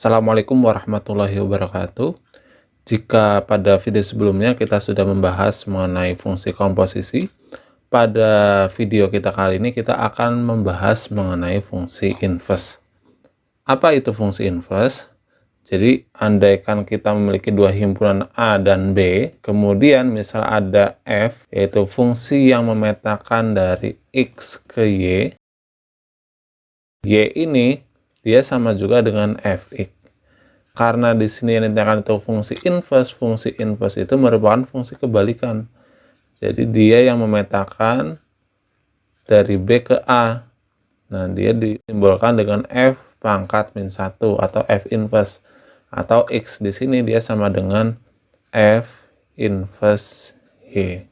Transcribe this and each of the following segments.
Assalamualaikum warahmatullahi wabarakatuh. Jika pada video sebelumnya kita sudah membahas mengenai fungsi komposisi, pada video kita kali ini kita akan membahas mengenai fungsi inverse. Apa itu fungsi inverse? Jadi, andaikan kita memiliki dua himpunan A dan B, kemudian misal ada F, yaitu fungsi yang memetakan dari X ke Y. Y ini dia sama juga dengan Fx. Karena di sini yang ditanyakan itu fungsi inverse itu merupakan fungsi kebalikan. Jadi dia yang memetakan dari B ke A. Nah, dia disimbolkan dengan F pangkat min 1 atau F inverse. Atau X di sini dia sama dengan F inverse Y.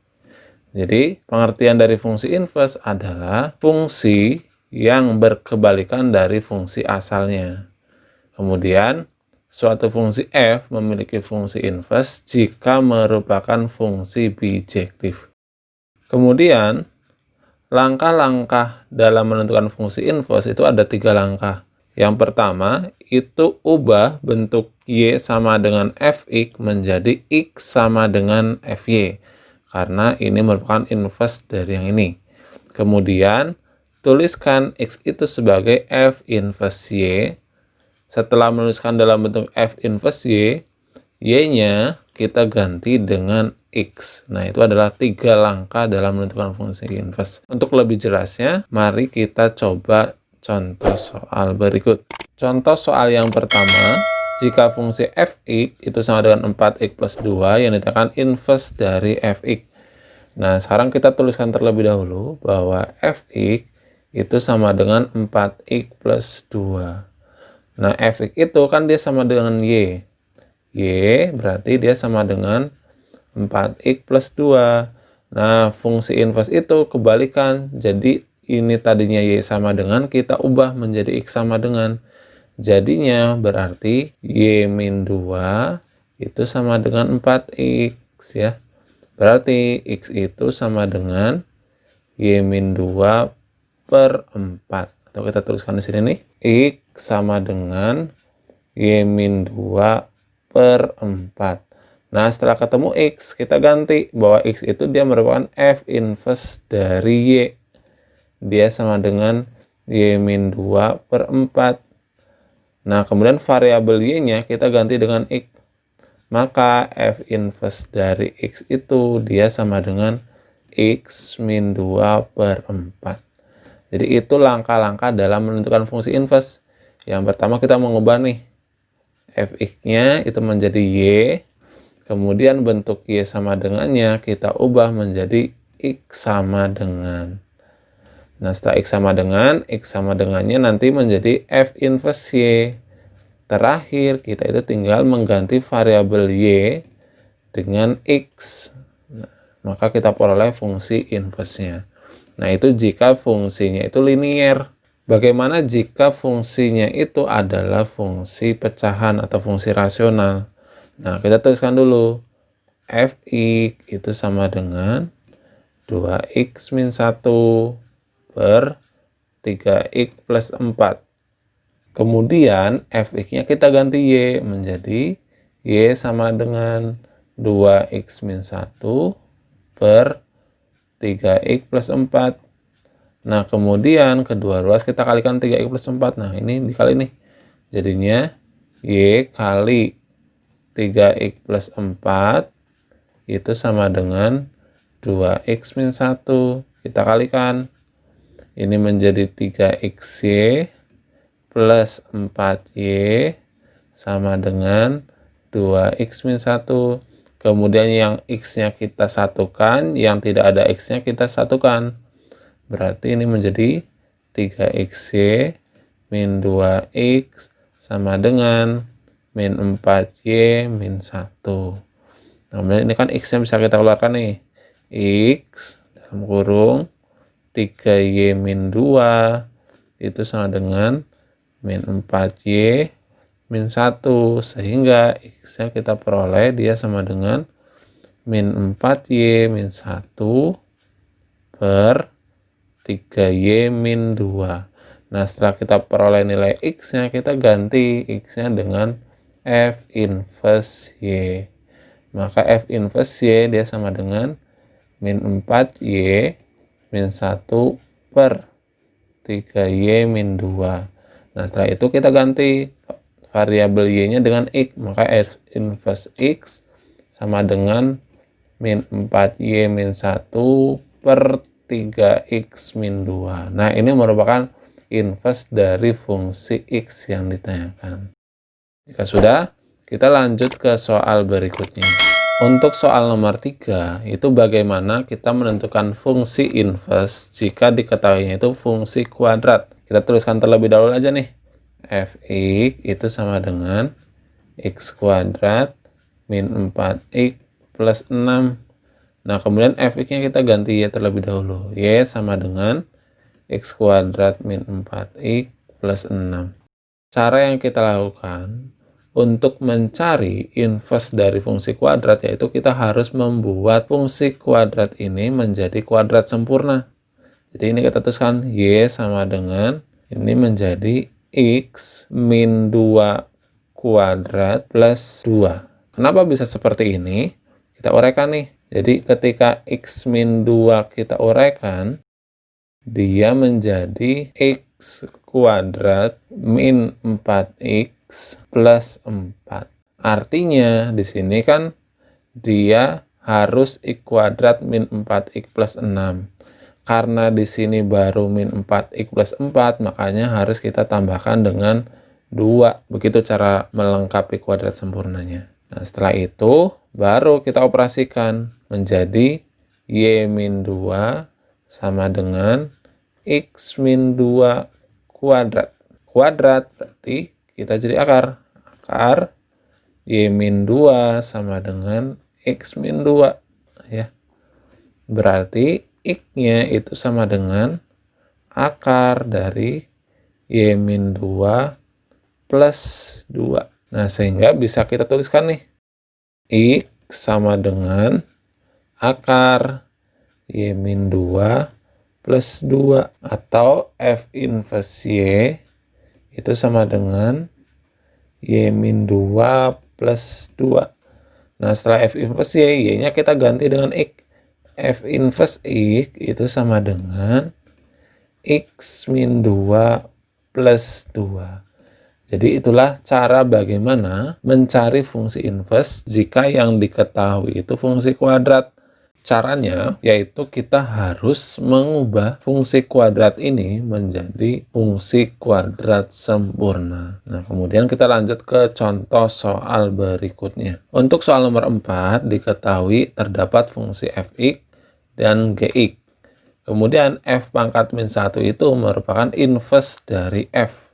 Jadi, pengertian dari fungsi inverse adalah fungsi yang berkebalikan dari fungsi asalnya. Kemudian, suatu fungsi f memiliki fungsi inverse jika merupakan fungsi bijektif. Kemudian, langkah-langkah dalam menentukan fungsi inverse itu ada 3 langkah. Yang pertama, itu ubah bentuk y sama dengan fx menjadi x sama dengan fy. Karena ini merupakan inverse dari yang ini. Kemudian, tuliskan x itu sebagai f inverse y. Setelah menuliskan dalam bentuk f inverse y, y-nya kita ganti dengan x. Nah, itu adalah 3 langkah dalam menentukan fungsi inverse. Untuk lebih jelasnya, mari kita coba contoh soal berikut. Contoh soal yang pertama, jika fungsi fx itu sama dengan 4x plus 2 yang ditekan inverse dari fx. Nah, sekarang kita tuliskan terlebih dahulu bahwa fx itu sama dengan 4x plus 2. Nah, fx itu kan dia sama dengan y. Y berarti dia sama dengan 4x plus 2. Nah, fungsi inverse itu kebalikan. Jadi, ini tadinya y sama dengan, kita ubah menjadi x sama dengan. Jadinya berarti y min 2 itu sama dengan 4x ya. Berarti x itu sama dengan y min 2 per 4. Atau kita tuliskan di sini nih, x sama dengan y min 2 per 4. Nah, setelah ketemu x, kita ganti bahwa x itu dia merupakan f inverse dari y. Dia sama dengan y min 2 per 4. Nah, kemudian variabel y-nya kita ganti dengan x. Maka f inverse dari x itu dia sama dengan x min 2 per 4. Jadi itu langkah-langkah dalam menentukan fungsi inverse. Yang pertama kita mengubah nih fx-nya itu menjadi y. Kemudian bentuk y sama dengannya kita ubah menjadi x sama dengan. Nah, setelah x sama dengannya nanti menjadi f inverse y. Terakhir, kita itu tinggal mengganti variabel y dengan x. Nah, maka kita peroleh fungsi inverse-nya. Nah, itu jika fungsinya itu linier. Bagaimana jika fungsinya itu adalah fungsi pecahan atau fungsi rasional? Nah, kita tuliskan dulu. Fx itu sama dengan 2x min 1 per 3x plus 4. Kemudian fx-nya kita ganti y menjadi y sama dengan 2x min 1 per 3x plus 4. Nah, kemudian kedua ruas kita kalikan 3x plus 4. Nah, ini dikali nih. Jadinya y kali 3x plus 4 itu sama dengan 2x min 1. Kita kalikan. Ini menjadi 3xy plus 4y sama dengan 2x min 1. Kemudian yang x-nya kita satukan, yang tidak ada x-nya kita satukan. Berarti ini menjadi 3xy min 2x sama dengan min 4y min 1. Kemudian ini kan x-nya bisa kita keluarkan nih. X dalam kurung 3y min 2 itu sama dengan min 4y min 1. Sehingga x-nya kita peroleh dia sama dengan min 4y min 1 per 3y min 2. Nah, setelah kita peroleh nilai X-nya, kita ganti X-nya dengan F inverse Y. Maka F inverse Y dia sama dengan min 4Y min 1 per 3Y min 2. Nah, setelah itu kita ganti variabel Y-nya dengan X. Maka F inverse X sama dengan min 4Y min 1 per 3X min 2. Nah, ini merupakan inverse dari fungsi X yang ditanyakan. Jika sudah, kita lanjut ke soal berikutnya. Untuk soal nomor 3, itu bagaimana kita menentukan fungsi inverse jika diketahuinya itu fungsi kuadrat. Kita tuliskan terlebih dahulu aja nih. Fx itu sama dengan X kuadrat min 4X plus 6. Nah, kemudian Fx-nya kita ganti Y terlebih dahulu. Y sama dengan X kuadrat min 4X plus 6. Cara yang kita lakukan untuk mencari inverse dari fungsi kuadrat, yaitu kita harus membuat fungsi kuadrat ini menjadi kuadrat sempurna. Jadi ini kita tuliskan Y sama dengan, ini menjadi X min 2 kuadrat plus 2. Kenapa bisa seperti ini? Kita uraikan nih. Jadi ketika X min 2 kita uraikan, dia menjadi X kuadrat min 4X plus 4. Artinya di sini kan dia harus X kuadrat min 4X plus 6. Karena di sini baru min 4X plus 4, makanya harus kita tambahkan dengan 2. Begitu cara melengkapi kuadrat sempurnanya. Nah, setelah itu baru kita operasikan menjadi Y min 2 sama dengan X min 2 kuadrat. Kuadrat berarti kita jadi akar. Akar Y min 2 sama dengan X min 2. Ya. Berarti X-nya itu sama dengan akar dari Y min 2 plus 2. Nah, sehingga bisa kita tuliskan nih. X sama dengan akar Y min 2 plus 2. Atau F inverse Y itu sama dengan Y min 2 plus 2. Nah, setelah F inverse Y, Y-nya kita ganti dengan X. F inverse X itu sama dengan X min 2 plus 2. Jadi itulah cara bagaimana mencari fungsi inverse jika yang diketahui itu fungsi kuadrat. Caranya yaitu kita harus mengubah fungsi kuadrat ini menjadi fungsi kuadrat sempurna. Nah, kemudian kita lanjut ke contoh soal berikutnya. Untuk soal nomor 4, diketahui terdapat fungsi fx dan gx. Kemudian f pangkat min 1 itu merupakan inverse dari f.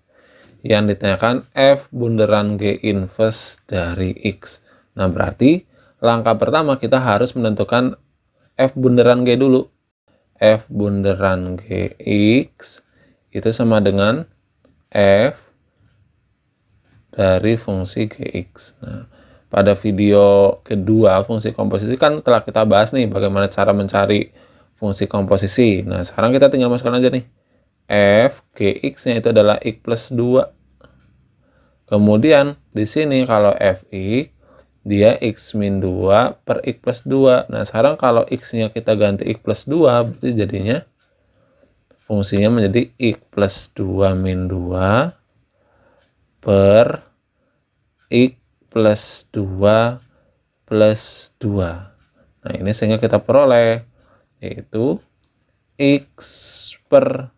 Yang ditanyakan f bunderan g inverse dari x. Nah, berarti langkah pertama kita harus menentukan f bunderan g dulu. F bunderan gx itu sama dengan f dari fungsi gx. Nah, pada video kedua fungsi komposisi kan telah kita bahas nih bagaimana cara mencari fungsi komposisi. Nah, sekarang kita tinggal masukkan aja nih. F gx-nya itu adalah x plus 2. Kemudian di sini kalau fx dia x min 2 per x plus 2. Nah, sekarang kalau x-nya kita ganti x plus 2, berarti jadinya fungsinya menjadi x plus 2 min 2 per x plus 2 plus 2. Nah, ini sehingga kita peroleh yaitu x per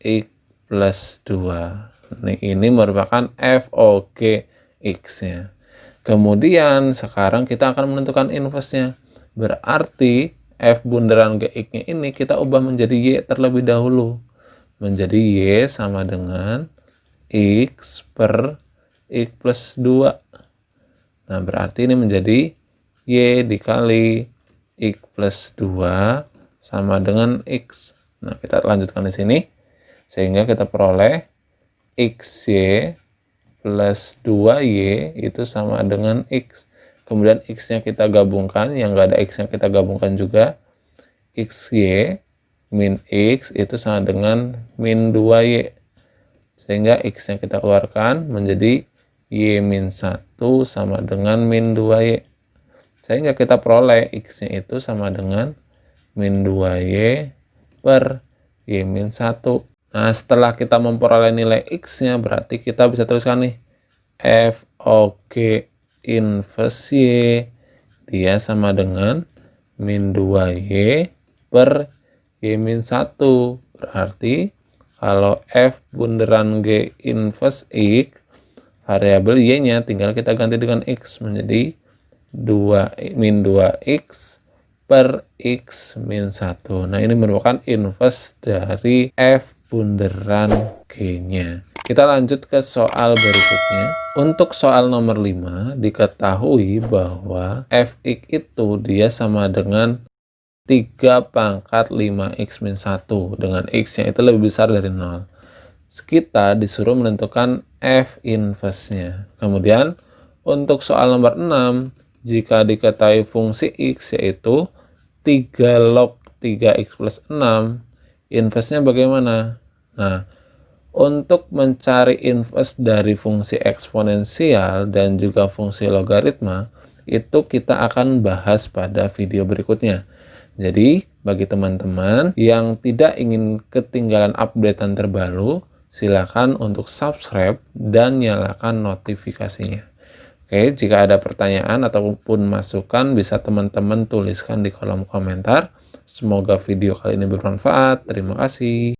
x plus 2. Ini merupakan FOG X-nya. Kemudian sekarang kita akan menentukan inverse-nya. Berarti F bunderan GX-nya ini kita ubah menjadi Y terlebih dahulu. Menjadi Y sama dengan X per X plus 2. Nah, berarti ini menjadi Y dikali X plus 2 sama dengan X. Nah, kita lanjutkan di sini. Sehingga kita peroleh XY plus 2Y itu sama dengan X. Kemudian X-nya kita gabungkan, yang nggak ada X-nya kita gabungkan juga. XY min X itu sama dengan min 2Y. Sehingga X-nya kita keluarkan menjadi Y-1 sama dengan min 2Y. Sehingga kita peroleh X-nya itu sama dengan min 2Y per Y-1. Nah, setelah kita memperoleh nilai X-nya, berarti kita bisa tuliskan nih, FOG inverse Y, dia sama dengan min 2Y per Y-1. Berarti kalau F bunderan G inverse X, variabel Y-nya tinggal kita ganti dengan X menjadi min 2X per X min 1. Nah, ini merupakan inverse dari F bunderan G-nya. Kita lanjut ke soal berikutnya. Untuk soal nomor 5, diketahui bahwa Fx itu dia sama dengan 3 pangkat 5x min 1 dengan x-nya itu lebih besar dari 0. Kita disuruh menentukan f inverse-nya. Kemudian untuk soal nomor 6, jika diketahui fungsi x yaitu 3 log 3x plus 6, inverse-nya bagaimana? Nah, untuk mencari inverse dari fungsi eksponensial dan juga fungsi logaritma, itu kita akan bahas pada video berikutnya. Jadi, bagi teman-teman yang tidak ingin ketinggalan updatean terbaru, silakan untuk subscribe dan nyalakan notifikasinya. Oke, jika ada pertanyaan ataupun masukan, bisa teman-teman tuliskan di kolom komentar. Semoga video kali ini bermanfaat. Terima kasih.